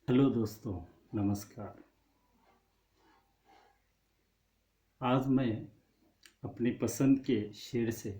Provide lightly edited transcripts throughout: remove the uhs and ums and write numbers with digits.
Hello दोस्तों, नमस्कार। आज मैं अपनी पसंद के शेर से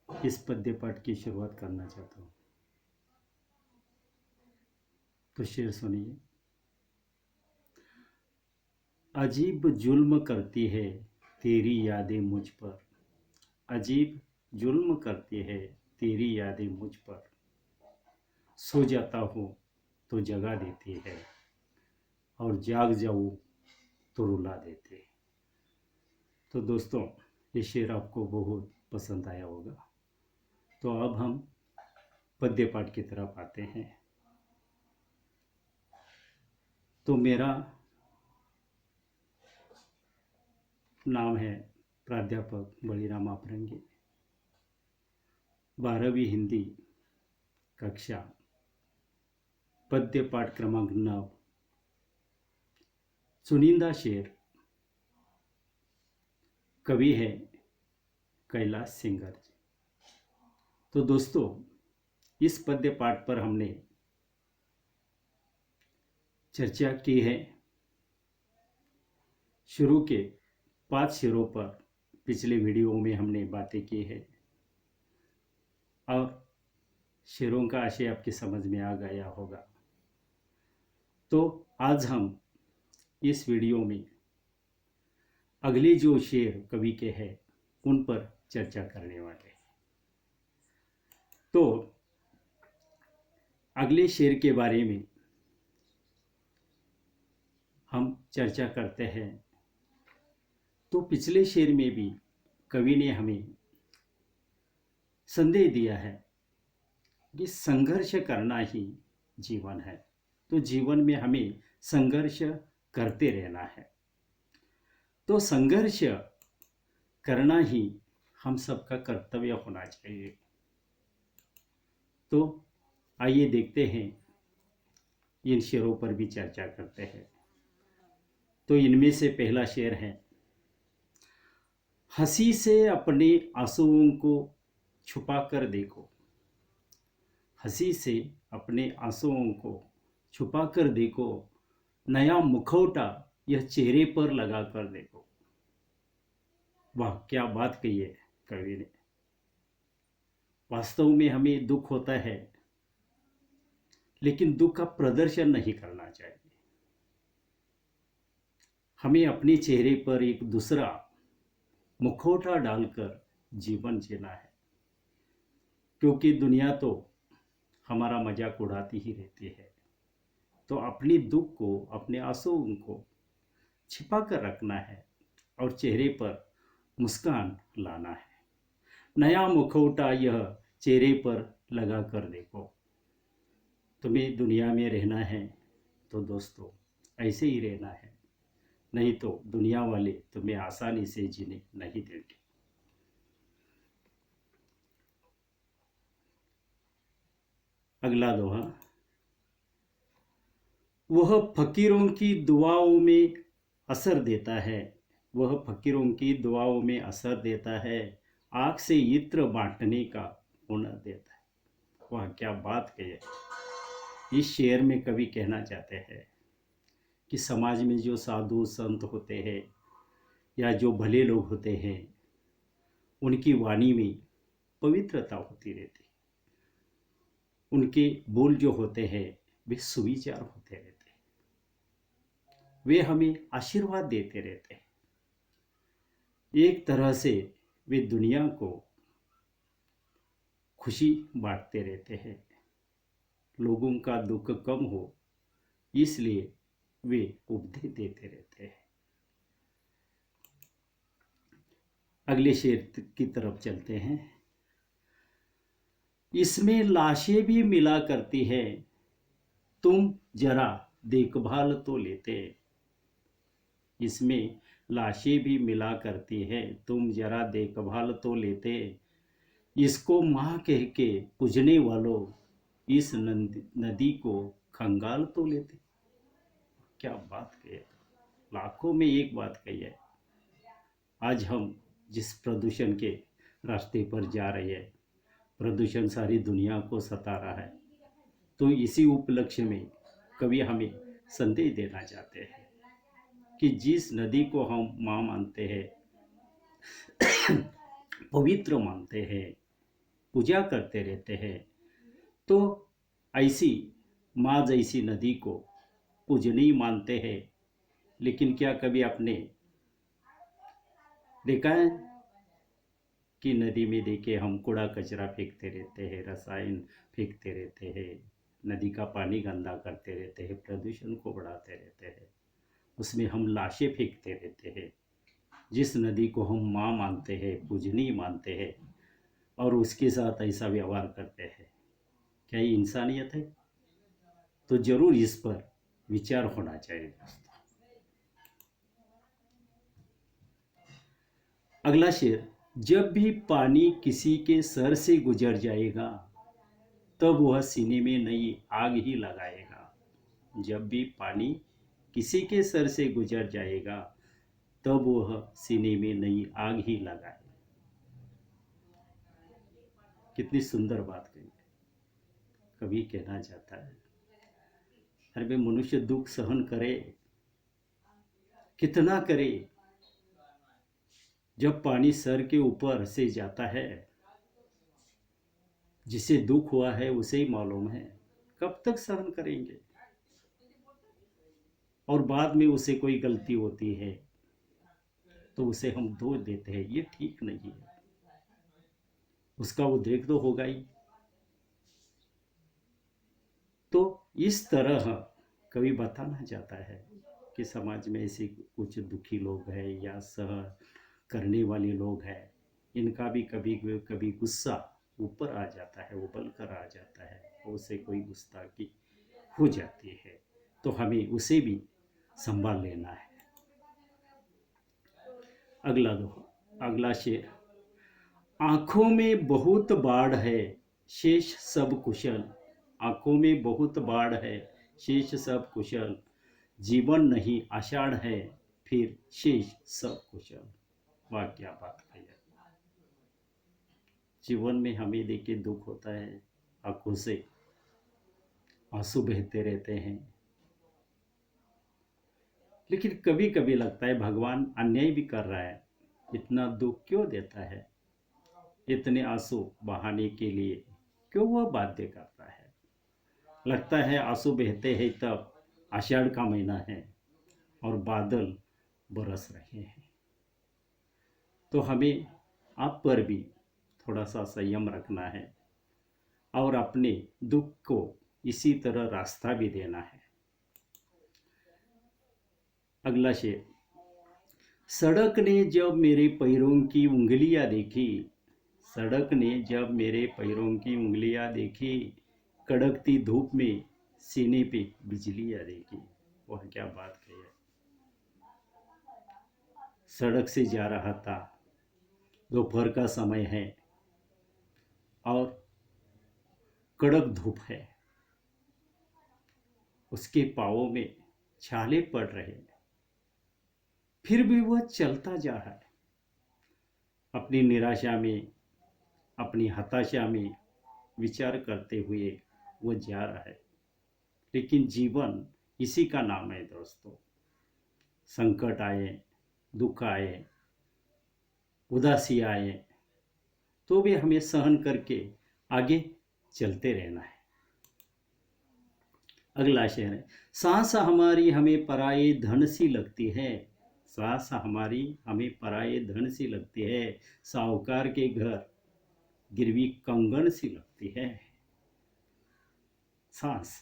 इस पद्य पाठ की शुरुआत करना चाहता हूँ। तो शेर सुनिए। अजीब जुल्म करती है तेरी यादें मुझ पर। अजीब जुल्म करती है तेरी यादें मुझ पर। सो जाता हूँ तो जगा देती है, और जाग जाऊँ तो रुला देते। तो दोस्तों, ये शेर आपको बहुत पसंद आया होगा। तो अब हम पद्य पाठ की तरफ आते हैं। तो मेरा नाम है प्राध्यापक बलिराम आपरंगी। 12वीं हिंदी कक्षा, पद्य पाठ क्रमांक 9, चुनिंदा शेर। कवि है कैलाश सिंगर जी। तो दोस्तों, इस पद्य पाठ पर हमने चर्चा की है। शुरू के 5 शेरों पर पिछले वीडियो में हमने बातें की है, और शेरों का आशय आपकी समझ में आ गया होगा। तो आज हम इस वीडियो में अगले जो शेर कवि के हैं उन पर चर्चा करने वाले हैं। तो अगले शेर के बारे में हम चर्चा करते हैं। तो पिछले शेर में भी कवि ने हमें संदेश दिया है कि संघर्ष करना ही जीवन है। तो जीवन में हमें संघर्ष करते रहना है। तो संघर्ष करना ही हम सबका कर्तव्य होना चाहिए। तो आइए देखते हैं, इन शेरों पर भी चर्चा करते हैं। तो इनमें से पहला शेर है, हंसी से अपने आंसुओं को छुपा कर देखो। हंसी से अपने आंसुओं को छुपा कर देखो, नया मुखौटा यह चेहरे पर लगा कर देखो। वाह, क्या बात कही है कवि ने। वास्तव में हमें दुख होता है, लेकिन दुख का प्रदर्शन नहीं करना चाहिए। हमें अपने चेहरे पर एक दूसरा मुखौटा डालकर जीवन जीना है, क्योंकि दुनिया तो हमारा मजाक उड़ाती ही रहती है। तो अपनी दुख को, अपने आंसुओं को छिपा कर रखना है और चेहरे पर मुस्कान लाना है। नया मुखौटा यह चेहरे पर लगा कर देखो। तुम्हें दुनिया में रहना है तो दोस्तों ऐसे ही रहना है, नहीं तो दुनिया वाले तुम्हें आसानी से जीने नहीं देंगे। अगला दोहा, वह फकीरों की दुआओं में असर देता है। वह फकीरों की दुआओं में असर देता है, आँख से इत्र बांटने का हुनर देता है। वह क्या बात कही है। इस शेर में कवि कहना चाहते हैं कि समाज में जो साधु संत होते हैं या जो भले लोग होते हैं, उनकी वाणी में पवित्रता होती रहती है। उनके बोल जो होते हैं वे सुविचार होते रहते हैं। वे हमें आशीर्वाद देते रहते हैं। एक तरह से वे दुनिया को खुशी बांटते रहते हैं। लोगों का दुख कम हो, इसलिए वे उपदेश देते रहते हैं। अगले शेर की तरफ चलते हैं। इसमें लाशें भी मिला करती है, तुम जरा देखभाल तो लेते। इसमें लाशें भी मिला करती है, तुम जरा देखभाल तो लेते। इसको माँ कह के पूजने वालों, इस नदी को खंगाल तो लेते। क्या बात कही है। लाखों में एक बात कही है। आज हम जिस प्रदूषण के रास्ते पर जा रहे हैं, प्रदूषण सारी दुनिया को सता रहा है। तो इसी उपलक्ष्य में कवि हमें संदेश देना चाहते हैं कि जिस नदी को हम माँ मानते हैं, पवित्र मानते हैं, पूजा करते रहते हैं, तो ऐसी माँ जैसी नदी को पूजनीय मानते हैं। लेकिन क्या कभी आपने देखा है कि नदी में देखे हम कूड़ा कचरा फेंकते रहते हैं, रसायन फेंकते रहते हैं, नदी का पानी गंदा करते रहते हैं, प्रदूषण को बढ़ाते रहते हैं, उसमें हम लाशें फेंकते रहते हैं। जिस नदी को हम माँ मानते हैं, पूजनीय मानते हैं, और उसके साथ ऐसा व्यवहार करते हैं, क्या ये इंसानियत है? तो जरूर इस पर विचार होना चाहिए दोस्तों। अगला शेर, जब भी पानी किसी के सर से गुजर जाएगा तब वह सीने में नई आग ही लगाएगा। जब भी पानी किसी के सर से गुजर जाएगा तब वह सीने में नई आग ही लगाएगा। कितनी सुंदर बात कही। कवि कहना चाहता है हर वे मनुष्य दुख सहन करे, कितना करे। जब पानी सर के ऊपर से जाता है, जिसे दुख हुआ है उसे ही मालूम है कब तक सहन करेंगे। और बाद में उसे कोई गलती होती है तो उसे हम दोष देते हैं, ये ठीक नहीं है। उसका उद्रेक तो होगा ही। तो इस तरह कवि बताना चाहता है कि समाज में ऐसे कुछ दुखी लोग हैं या सह करने वाले लोग हैं, इनका भी कभी कभी गुस्सा ऊपर आ जाता है, उबल कर आ जाता है, उसे कोई गुस्ताखी हो जाती है, तो हमें उसे भी संभाल लेना है। अगला शेर, आंखों में बहुत बाढ़ है, शेष सब कुशल। आंखों में बहुत बाढ़ है, शेष सब कुशल। जीवन नहीं आषाढ़ है, फिर शेष सब कुशल। वाह क्या बात कही है। जीवन में हमें देखिए दुख होता है, आंखों से आंसू बहते रहते हैं, लेकिन कभी कभी लगता है भगवान अन्याय भी कर रहा है, इतना दुख क्यों देता है, इतने आंसू बहाने के लिए क्यों वह बाध्य करता है। लगता है आंसू बहते हैं तब आषाढ़ का महीना है और बादल बरस रहे हैं। तो हमें आप पर भी थोड़ा सा संयम रखना है और अपने दुख को इसी तरह रास्ता भी देना है। अगला शेर, सड़क ने जब मेरे पैरों की उंगलियां देखी, सड़क ने जब मेरे पैरों की उंगलियां देखी, कड़कती धूप में सीने पे बिजलियां देखी। वह क्या बात कही है। सड़क से जा रहा था, दोपहर का समय है और कड़क धूप है, उसके पाँवों में छाले पड़ रहे हैं, फिर भी वह चलता जा रहा है। अपनी निराशा में, अपनी हताशा में विचार करते हुए वह जा रहा है। लेकिन जीवन इसी का नाम है दोस्तों। संकट आए, दुख आए, उदासी आए, तो भी हमें सहन करके आगे चलते रहना है। अगला शेर है, सांस हमारी हमें पराये धन सी लगती है, सांस हमारी हमें पराये धन सी लगती है, साहूकार के घर गिरवी कंगन सी लगती है। सांस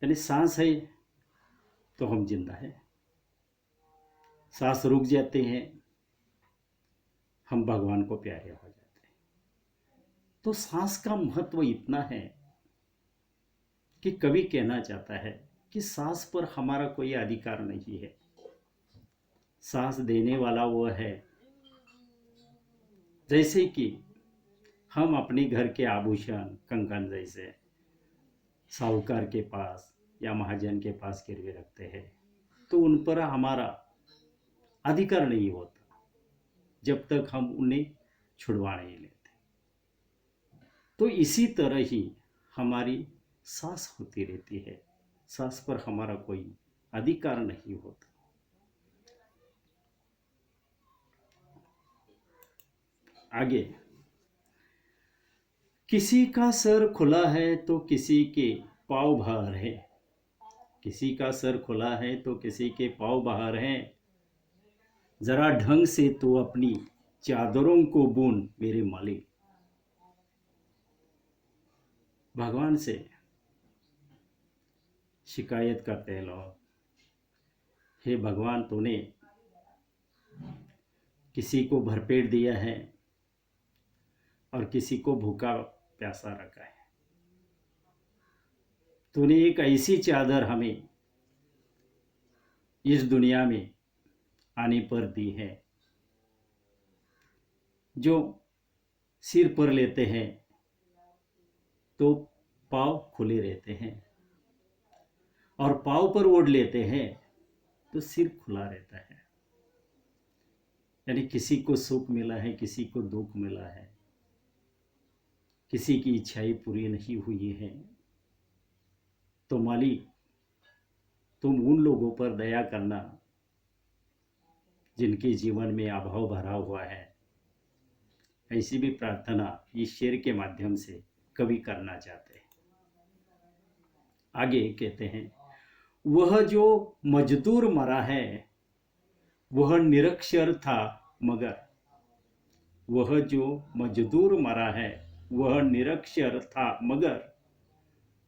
यानी सांस है तो हम जिंदा है, सांस रुक जाते हैं हम भगवान को प्यारे हो जाते हैं। तो सांस का महत्व इतना है कि कवि कहना चाहता है कि सांस पर हमारा कोई अधिकार नहीं है। सांस देने वाला वो है। जैसे कि हम अपने घर के आभूषण कंगन जैसे साहूकार के पास या महाजन के पास गिरवे रखते हैं, तो उन पर हमारा अधिकार नहीं होता जब तक हम उन्हें छुड़वा नहीं लेते। तो इसी तरह ही हमारी सांस होती रहती है, सांस पर हमारा कोई अधिकार नहीं होता। आगे, किसी का सर खुला है तो किसी के पाँव बाहर है, किसी का सर खुला है तो किसी के पाँव बाहर हैं, जरा ढंग से तो अपनी चादरों को बुन मेरे मालिक। भगवान से शिकायत करते हैं लोग, हे भगवान, तूने किसी को भरपेट दिया है और किसी को भूखा प्यासा रखा है। तूने एक ऐसी चादर हमें इस दुनिया में आने पर दी है जो सिर पर लेते हैं तो पाँव खुले रहते हैं और पाँव पर ओढ़ लेते हैं तो सिर खुला रहता है। यानी किसी को सुख मिला है, किसी को दुख मिला है, किसी की इच्छाएं पूरी नहीं हुई है, तो मालिक तुम उन लोगों पर दया करना जिनके जीवन में अभाव भरा हुआ है। ऐसी भी प्रार्थना इस शेर के माध्यम से कवि करना चाहते हैं। आगे कहते हैं, वह जो मजदूर मरा है वह निरक्षर था मगर, वह जो मजदूर मरा है वह निरक्षर था मगर,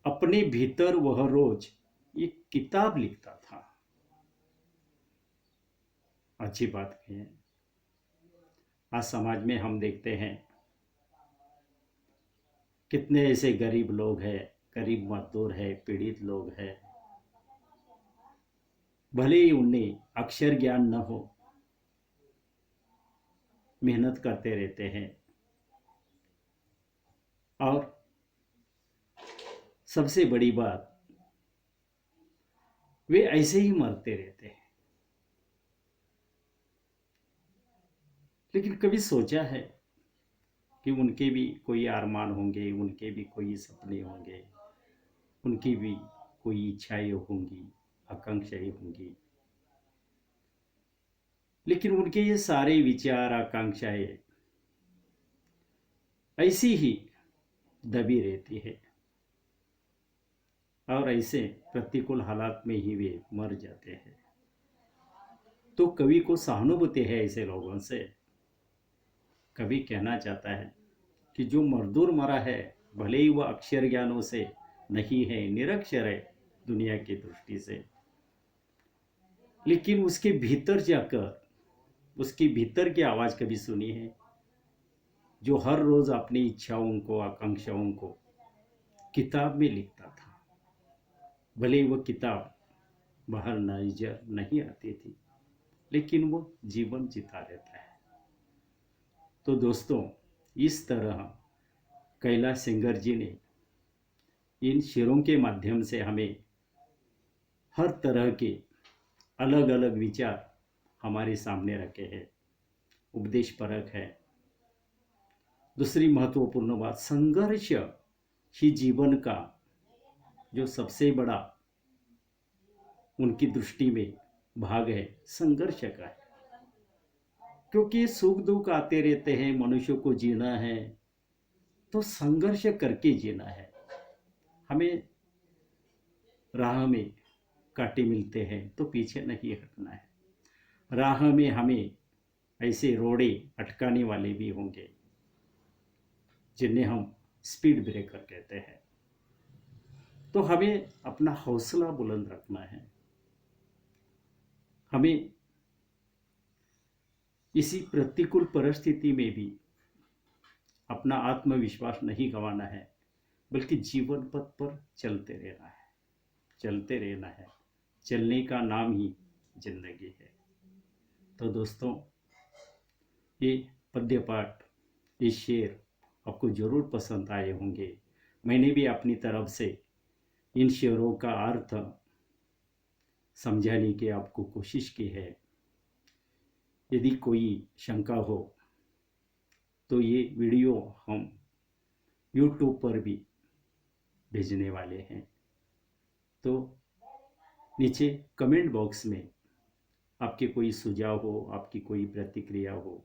अपने भीतर वह रोज एक किताब लिखता था। अच्छी बात है। आज समाज में हम देखते हैं कितने ऐसे गरीब लोग हैं, गरीब मजदूर है, पीड़ित लोग हैं, भले ही उन्हें अक्षर ज्ञान न हो, मेहनत करते रहते हैं और सबसे बड़ी बात, वे ऐसे ही मरते रहते हैं। लेकिन कभी सोचा है कि उनके भी कोई अरमान होंगे, उनके भी कोई सपने होंगे, उनकी भी कोई इच्छाएं होंगी, आकांक्षाएं होंगी, लेकिन उनके ये सारे विचार आकांक्षाएं ऐसी ही दबी रहती है और ऐसे प्रतिकूल हालात में ही वे मर जाते हैं। तो कवि को सहानुभूति है ऐसे लोगों से। कवि कहना चाहता है कि जो मजदूर मरा है, भले ही वह अक्षर ज्ञानों से नहीं है, निरक्षर है दुनिया की दृष्टि से, लेकिन उसके भीतर जाकर उसके भीतर की आवाज कभी सुनी है, जो हर रोज अपनी इच्छाओं को, आकांक्षाओं को किताब में लिखता था। भले ही वह किताब बाहर नजर नहीं आती थी, लेकिन वो जीवन जीता रहता है। तो दोस्तों, इस तरह कैलाश सेंगर जी ने इन शेरों के माध्यम से हमें हर तरह के अलग अलग विचार हमारे सामने रखे हैं, उपदेश परक है। दूसरी महत्वपूर्ण बात, संघर्ष ही जीवन का जो सबसे बड़ा उनकी दृष्टि में भाग है, संघर्ष का है। क्योंकि सुख दुख आते रहते हैं, मनुष्य को जीना है तो संघर्ष करके जीना है। हमें राह में कांटे मिलते हैं तो पीछे नहीं हटना है। राह में हमें ऐसे रोड़े अटकाने वाले भी होंगे जिन्हें हम स्पीड ब्रेकर कहते हैं। तो हमें अपना हौसला बुलंद रखना है। हमें इसी प्रतिकूल परिस्थिति में भी अपना आत्मविश्वास नहीं गंवाना है, बल्कि जीवन पथ पर चलते रहना है, चलते रहना है। चलने का नाम ही जिंदगी है। तो दोस्तों, ये पद्य पाठ, ये शेर आपको जरूर पसंद आए होंगे। मैंने भी अपनी तरफ से इन शेरों का अर्थ समझाने की आपको कोशिश की है। यदि कोई शंका हो तो ये वीडियो हम यूट्यूब पर भी भेजने वाले हैं। तो नीचे कमेंट बॉक्स में आपके कोई सुझाव हो, आपकी कोई प्रतिक्रिया हो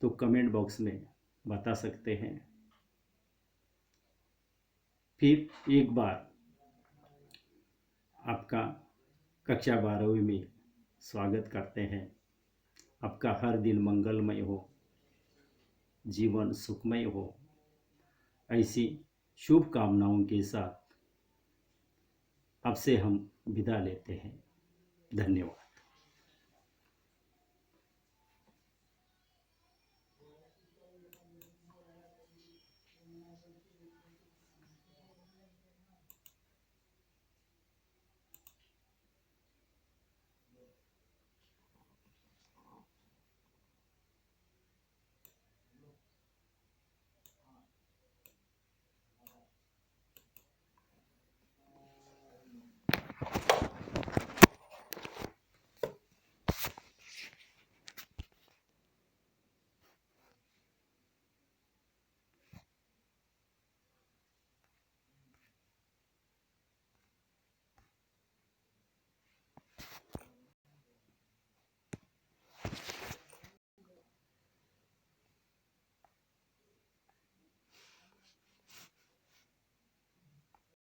तो कमेंट बॉक्स में बता सकते हैं। फिर एक बार आपका कक्षा 12वीं में स्वागत करते हैं। आपका हर दिन मंगलमय हो, जीवन सुखमय हो, ऐसी शुभकामनाओं के साथ आपसे हम विदा लेते हैं। धन्यवाद।